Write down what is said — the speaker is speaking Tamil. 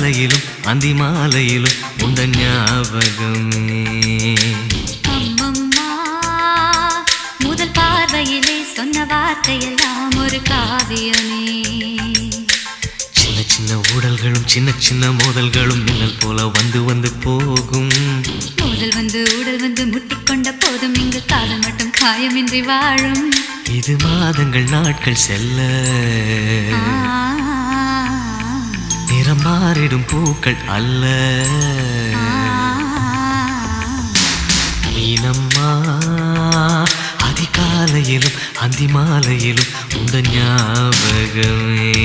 அதிகாலையிலும் அந்தி மாலையிலும் உண்ட ஞாபகமே. அம்மம்மா முதல் பார்வையிலே சொன்ன வார்த்தையெல்லாம் ஒரு காவியமே. சின்ன சின்ன ஊடல்களும் சின்ன சின்ன மோதல்களும் மின்னல் போல வந்து வந்து போகும். மோதல் வந்து ஊடல் வந்து முட்டிக்கொண்ட போதும் இங்கு காதல் மட்டும் காயமின்றி வாழும். இது மாதங்கள் நாட்கள் செல்ல நிறம் மாறிடும் பூக்கள் அல்ல. மீனம்மா அதிகாலையிலும் அந்தி மாலையிலும் உந்த ஞாபகமே.